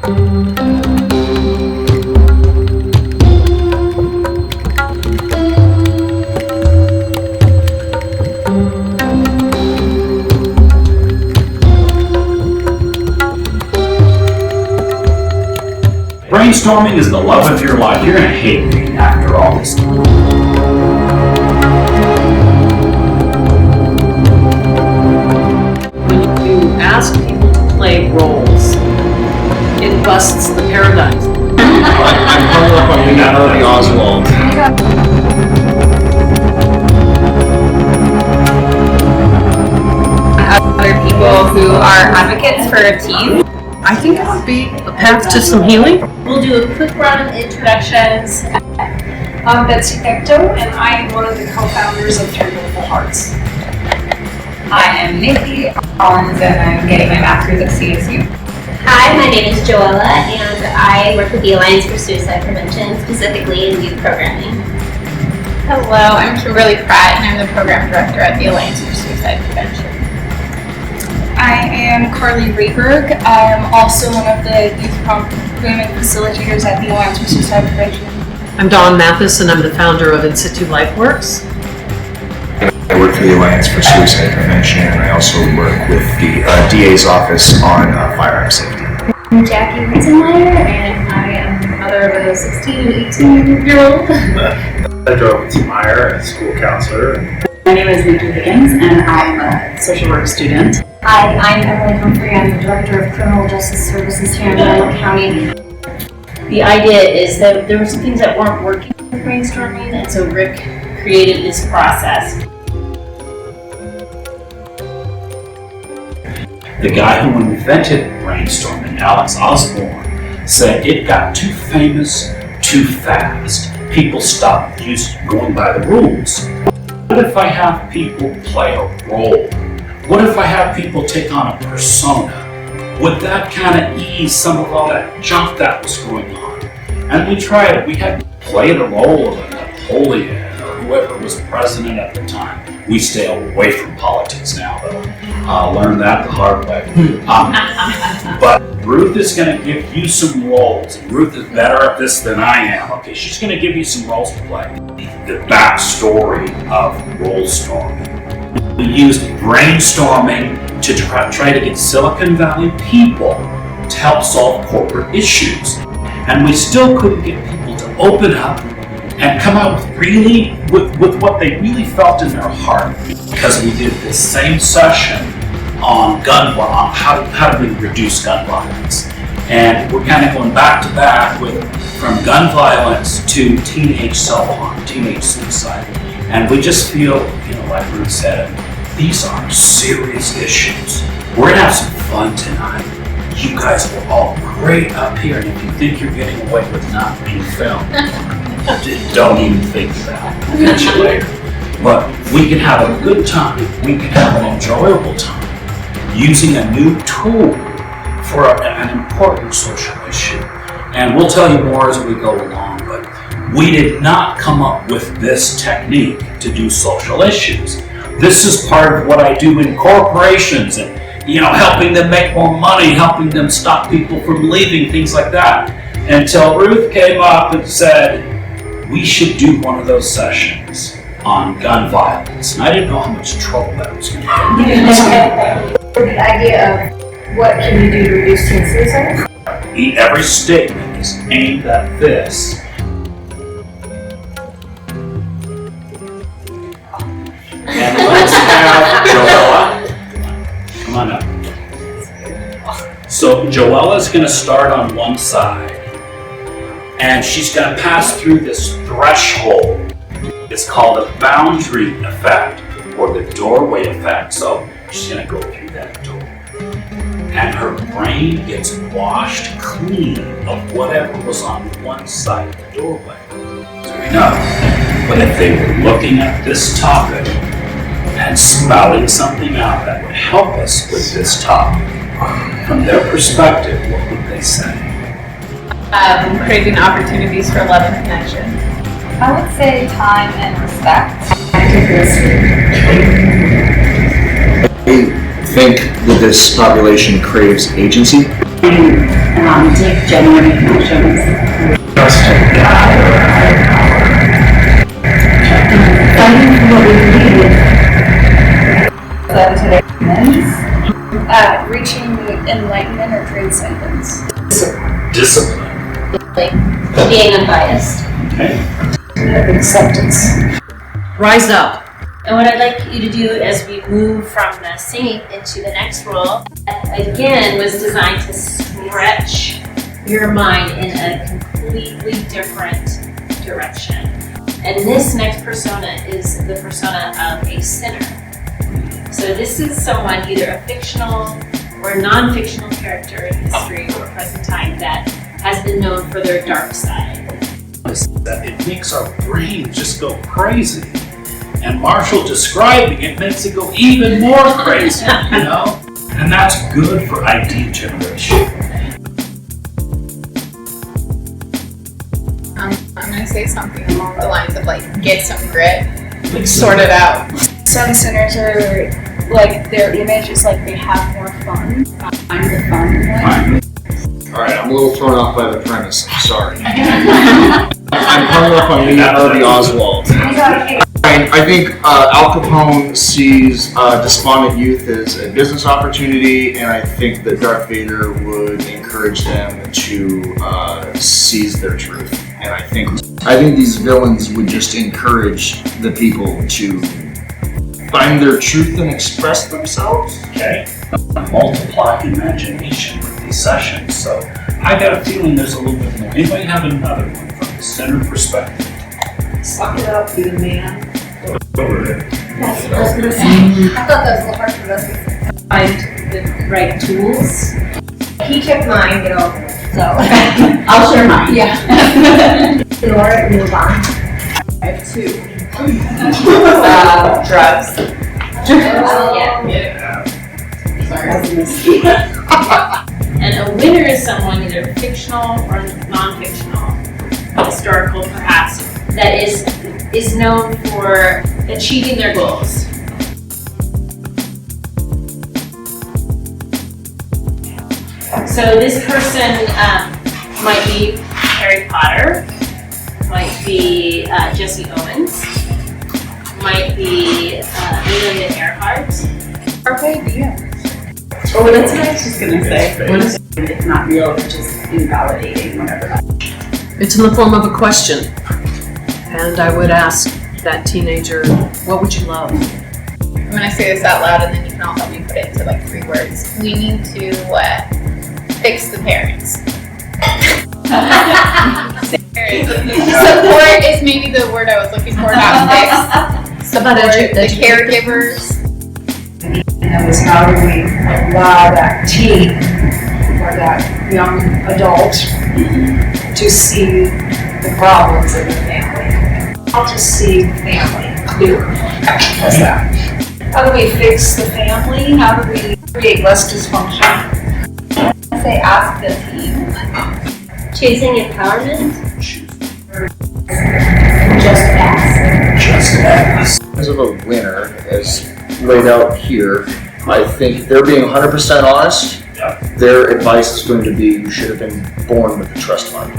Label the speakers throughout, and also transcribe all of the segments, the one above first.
Speaker 1: Brainstorming is the love of your life. You're going to hate me after all this.
Speaker 2: When you ask people to play roles, it busts the paradigm.
Speaker 3: I'm hung up on Harvey Oswald.
Speaker 4: Other people who are advocates for a team.
Speaker 2: I think it would be a path to some healing.
Speaker 5: We'll do a quick round of introductions.
Speaker 6: I'm Betsy Pecto, and I am one of the co-founders of Three Beautiful Hearts.
Speaker 4: I am Nikki Collins, and I'm getting my master's at CSU.
Speaker 5: Hi, my name is Joella, and I work with the Alliance for Suicide Prevention, specifically in youth programming.
Speaker 4: Hello, I'm Kimberly Pratt, and I'm the program director at the Alliance for Suicide Prevention.
Speaker 6: I am Carly Rayberg. I am also one of the youth programming facilitators at the Alliance for Suicide Prevention.
Speaker 2: I'm Dawn Mathis, and I'm the founder of In Situ LifeWorks.
Speaker 3: I work for the Alliance for Suicide Prevention, and I also work with the DA's office on firearm safety.
Speaker 5: I'm Jackie Ritzenmeyer, and I am the mother of a 16 and 18-year-old.
Speaker 7: I drove to Meyer, a school counselor.
Speaker 8: My name is Nikki Higgins, and I'm a social work student.
Speaker 9: Hi, I'm Emily Humphrey. I'm the Director of Criminal Justice Services here in Monroe County.
Speaker 8: The idea is that there were some things that weren't working with brainstorming, and so Rick created this process.
Speaker 1: The guy who invented brainstorming, Alex Osborne, said it got too famous too fast. People stopped going by the rules. What if I have people play a role? What if I have people take on a persona? Would that kind of ease some of all that junk that was going on? And we tried it. We had played the role of a Napoleon or whoever was president at the time. We stay away from politics now, though. Learned that the hard way. But Ruth is going to give you some roles. And Ruth is better at this than I am. Okay, she's going to give you some roles to play. The backstory of Rolestorming. We used brainstorming to try to get Silicon Valley people to help solve corporate issues. And we still couldn't get people to open up and come out with what they really felt in their heart. Because we did this same session on gun violence, how do we reduce gun violence? And we're kind of going back to back from gun violence to teenage self-harm, teenage suicide. And we just feel, like Ruth said, these are serious issues. We're gonna have some fun tonight. You guys were all great up here, and if you think you're getting away with not being filmed, don't even think about it. I'll catch you later. But we can have a good time. We can have an enjoyable time using a new tool for an important social issue. And we'll tell you more as we go along, but we did not come up with this technique to do social issues. This is part of what I do in corporations and helping them make more money, helping them stop people from leaving, things like that. Until Ruth came up and said, we should do one of those sessions on gun violence. And I didn't know how much trouble that was going to get.
Speaker 9: The idea of what can you do to reduce teen suicide?
Speaker 1: Every statement is aimed at this. And let's have Joella. Come on up. So Joella's going to start on one side, and she's going to pass through this threshold. It's called a boundary effect, or the doorway effect. So she's going to go through that door, and her brain gets washed clean of whatever was on one side of the doorway. So we know. But if they were looking at this topic and spouting something out that would help us with this topic, from their perspective, what would they say?
Speaker 4: Creating opportunities for love and connection.
Speaker 9: I would say time and respect.
Speaker 3: I think that this population craves agency.
Speaker 9: deep, genuine connections. Fighting for what we believe.
Speaker 6: Reaching enlightenment or transcendence.
Speaker 1: Discipline.
Speaker 5: Being unbiased.
Speaker 1: Okay.
Speaker 6: Acceptance.
Speaker 2: Rise up.
Speaker 8: And what I'd like you to do as we move from the singing into the next role, again, was designed to stretch your mind in a completely different direction. And this next persona is the persona of a sinner. So this is someone, either a fictional or non-fictional character in history or present time that has been known for their dark side.
Speaker 1: That it makes our brain just go crazy. And Marshall describing it makes it go even more crazy, you know? And that's good for idea generation.
Speaker 4: I'm gonna say something along the lines of like, get some grit, sort it out.
Speaker 6: Some sinners are like, their image is like they have more fun. Find the fun in life.
Speaker 3: Alright, I'm a little thrown off by the premise, I'm sorry. I'm hung up on Lee Harvey Oswald. I think Al Capone sees despondent youth as a business opportunity, and I think that Darth Vader would encourage them to seize their truth. And I think these villains would just encourage the people to find their truth and express themselves.
Speaker 1: Okay. Multiply imagination with these sessions. So I got a feeling there's a little bit more. Anybody have another one from the center perspective?
Speaker 2: Suck it up, be a man.
Speaker 9: That's what I was gonna say. I thought that was a little hard for us.
Speaker 8: Find the right tools.
Speaker 9: He took mine, you know, so I'll share mine.
Speaker 6: Yeah.
Speaker 9: Laura, move on.
Speaker 4: I have two. Drugs.
Speaker 8: And a winner is someone either fictional or non-fictional, historical perhaps, that is known for achieving their goals. So this person might be Harry Potter, might be Jesse Owens, might be Amelia Earhart.
Speaker 10: Oh, that's what I was just gonna say. What is it? It's not real, it's just invalidating, whatever.
Speaker 2: It's in the form of a question. And I would ask that teenager, what would you love?
Speaker 4: I'm gonna say this out loud and then you can all help me put it into like 3 words. We need to fix the parents. Support is maybe the word I was looking for, not fix. Support the caregivers.
Speaker 10: And it's how do we allow that teen or that young adult to see the problems in the family. I'll just see family clearer. How's that? How do we fix the family? How do we create less dysfunction?
Speaker 9: I say ask the team.
Speaker 5: Choosing empowerment.
Speaker 9: Just ask.
Speaker 1: Just ask.
Speaker 3: As of a winner, as laid out here, I think they're being 100% honest.
Speaker 1: Yeah.
Speaker 3: Their advice is going to be you should have been born with a trust fund.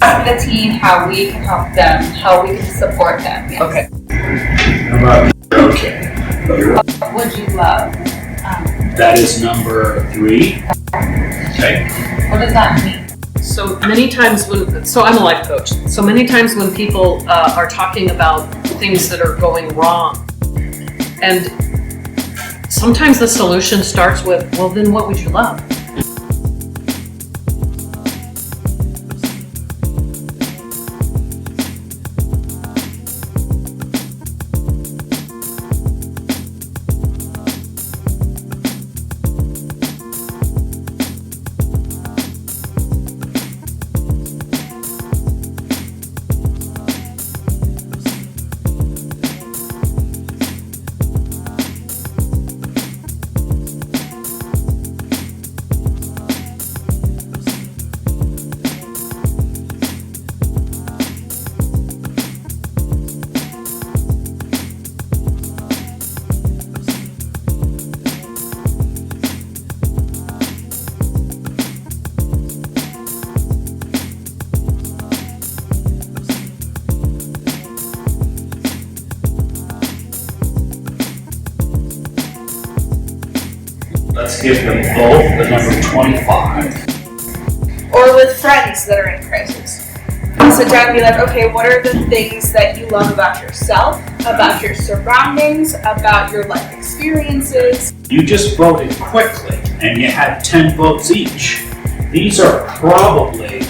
Speaker 4: Ask the teen how we can help them, how we can support them. Yes.
Speaker 2: Okay.
Speaker 1: How about okay?
Speaker 4: What would you love?
Speaker 1: That is number 3. Okay.
Speaker 4: What does that mean?
Speaker 2: So many times so I'm a life coach. So many times when people are talking about things that are going wrong, and sometimes the solution starts with, well, then what would you love?
Speaker 1: let's give them both the number 25.
Speaker 6: Or with friends that are in crisis. Sit down and be like, okay, what are the things that you love about yourself, about your surroundings, about your life experiences?
Speaker 1: You just voted quickly and you had 10 votes each. These are probably,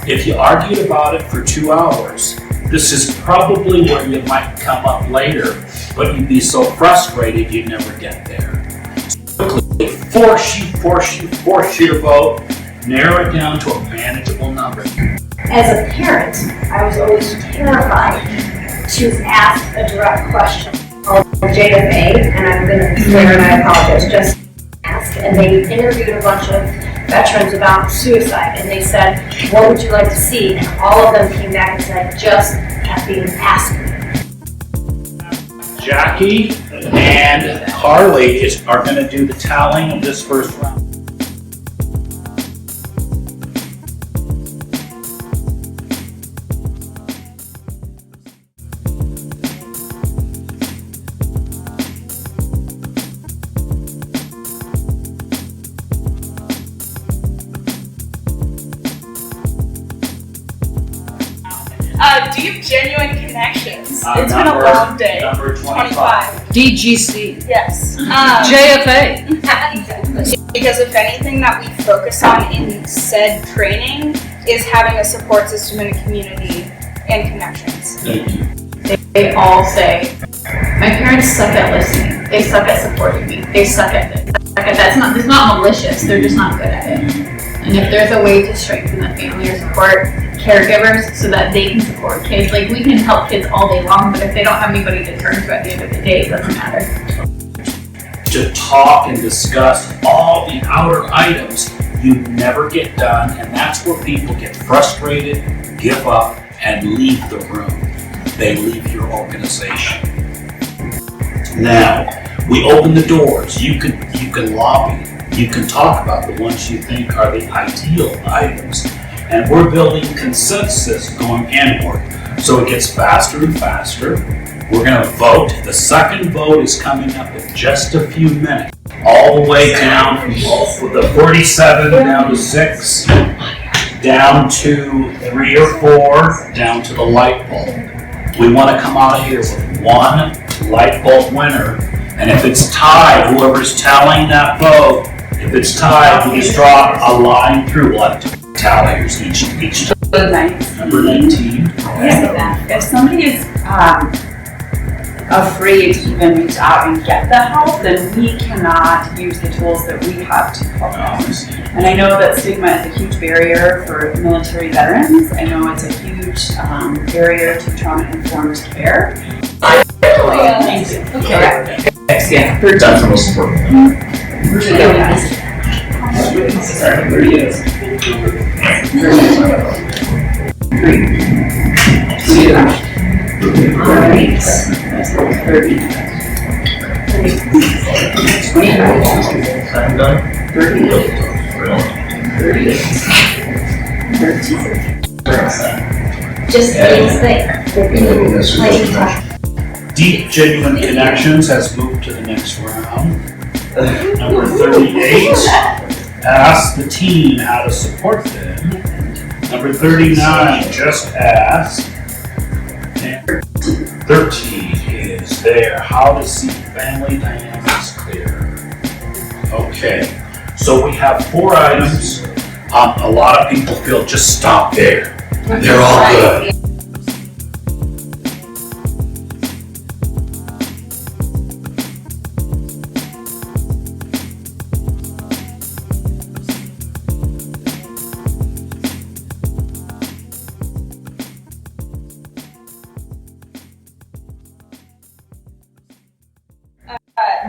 Speaker 1: if you argued about it for 2 hours, this is probably where you might come up later, but you'd be so frustrated you'd never get there. So quickly, force you to vote, narrow it down to a manageable number.
Speaker 9: As a parent, I was always terrified to ask a direct question. Called JFA, and I'm going to swear and I apologize, just ask. And they interviewed a bunch of veterans about suicide, and they said, what would you like to see? And all of them came back and said, just effing ask me.
Speaker 1: Jackie and Carly are going to do the tallying of this first round.
Speaker 6: Deep, genuine connections. It's been a
Speaker 1: Number-
Speaker 6: long day.
Speaker 1: Number 25.
Speaker 2: DGC.
Speaker 6: Yes.
Speaker 2: JFA.
Speaker 6: Because if anything that we focus on in said training is having a support system in a community and connections.
Speaker 1: Thank you.
Speaker 4: They all say, my parents suck at listening. They suck at supporting me. They suck at this. It's not malicious. They're just not good at it. And if there's a way to strengthen the family or support caregivers so that they can support kids, like we can help kids all day long, but if they don't have anybody to turn to at the end of the day, it doesn't matter.
Speaker 1: To talk and discuss all the outer items, you never get done, and that's where people get frustrated, give up, and leave the room. They leave your organization. Now, we open the doors. You can lobby. You can talk about the ones you think are the ideal items. And we're building consensus going inward. So it gets faster and faster. We're going to vote. The second vote is coming up in just a few minutes. All the way down from the 47 down to 6, down to 3 or 4, down to the light bulb. We want to come out of here with one light bulb winner. And if it's tied, whoever's tallying that vote, if it's tied, we just draw a line through. We'll have to talliers each time. Number 19.
Speaker 11: If somebody is afraid to even reach out and get the help, then we cannot use the tools that we have to help them. And I know that stigma is a huge barrier for military veterans. I know it's a huge barrier to trauma-informed care. Thank you. Okay.
Speaker 3: Yeah, that's the most important.
Speaker 11: Sorry, where are you?
Speaker 1: 38. Deep Genuine Connections has moved to the next round. Number 38, ask the team how to support them. Number 39, just ask. And 13 is there, how to see family dynamics clear. Okay, so we have 4 items. A lot of people feel just stop there. They're all good.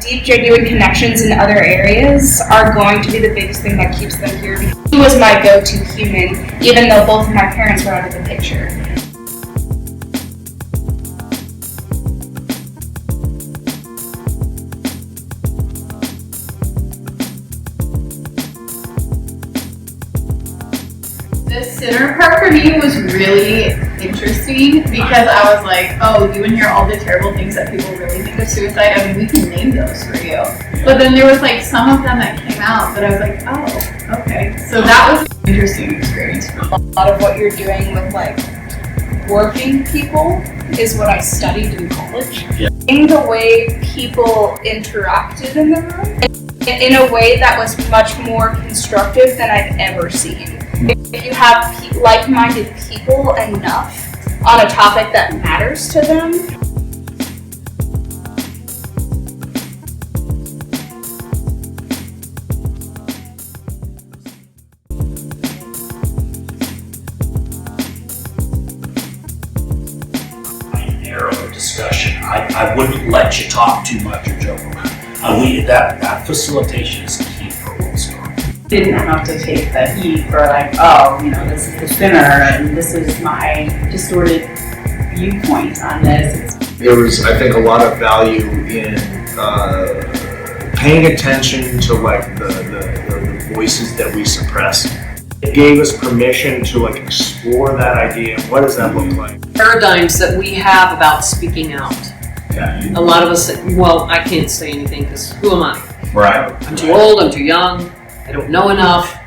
Speaker 6: Deep, genuine connections in other areas are going to be the biggest thing that keeps them here. He was my go-to human, even though both of my parents were out of the picture.
Speaker 4: The center part for me was really interesting because I was like, oh, you want to hear all the terrible things that people really think of suicide? I mean, we can name those for you. But then there was like some of them that came out that I was like, oh, okay. So that was an interesting experience.
Speaker 6: A lot of what you're doing with like working people is what I studied in college.
Speaker 1: Yeah.
Speaker 6: In the way people interacted in the room, in a way that was much more constructive than I've ever seen. If you have like-minded people enough on a topic that matters to them,
Speaker 1: narrow discussion. I wouldn't let you talk too much or joke around. That facilitation is key for Rolestorming.
Speaker 11: Didn't have to take the heat for like, oh, this is the spinner and this is my distorted viewpoint on this.
Speaker 3: There was, I think, a lot of value in paying attention to like the voices that we suppress. It gave us permission to like explore that idea. What does that look like?
Speaker 2: Paradigms that we have about speaking out.
Speaker 1: Okay.
Speaker 2: A lot of us say, well, I can't say anything because who am I?
Speaker 1: Right.
Speaker 2: I'm too old, I'm too young, I don't know enough.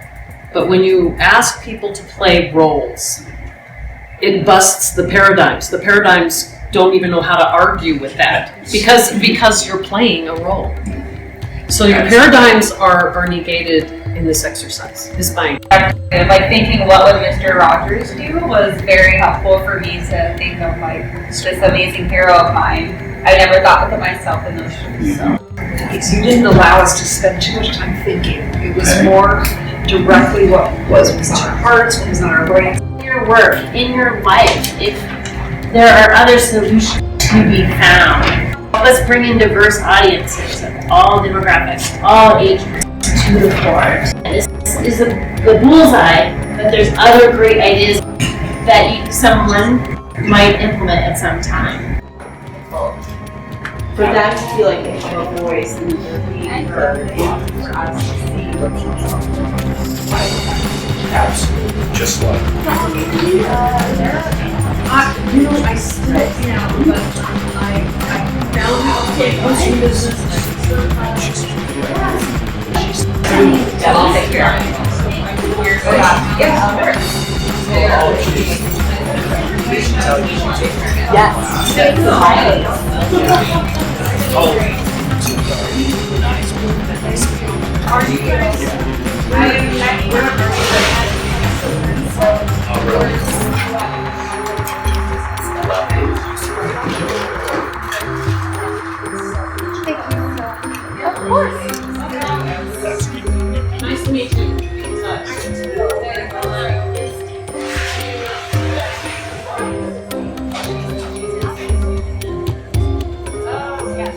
Speaker 2: But when you ask people to play roles, it busts the paradigms. The paradigms don't even know how to argue with that because you're playing a role. So your paradigms are negated in this exercise, is fine.
Speaker 12: Like thinking what would Mr. Rogers do was very helpful for me to think of like this amazing hero of mine. I never thought to put myself in those shoes. So.
Speaker 10: You didn't allow us to spend too much time thinking. It was more directly what was on our hearts, what was on our brains.
Speaker 8: In your work, in your life, if there are other solutions to be found, let's bring in diverse audiences of all demographics, all age groups to the fore. This is the bullseye, but there's other great ideas that someone might implement at some time.
Speaker 11: For them to feel like they have a voice and they're being heard and for us to see what's
Speaker 1: Absolutely. Just like.
Speaker 10: I still am, but I found out like hosting business and I'm certified.
Speaker 12: I'll take care of it.
Speaker 10: Are you guys?
Speaker 1: Oh, really?
Speaker 2: Nice to meet you.
Speaker 4: Oh, yes.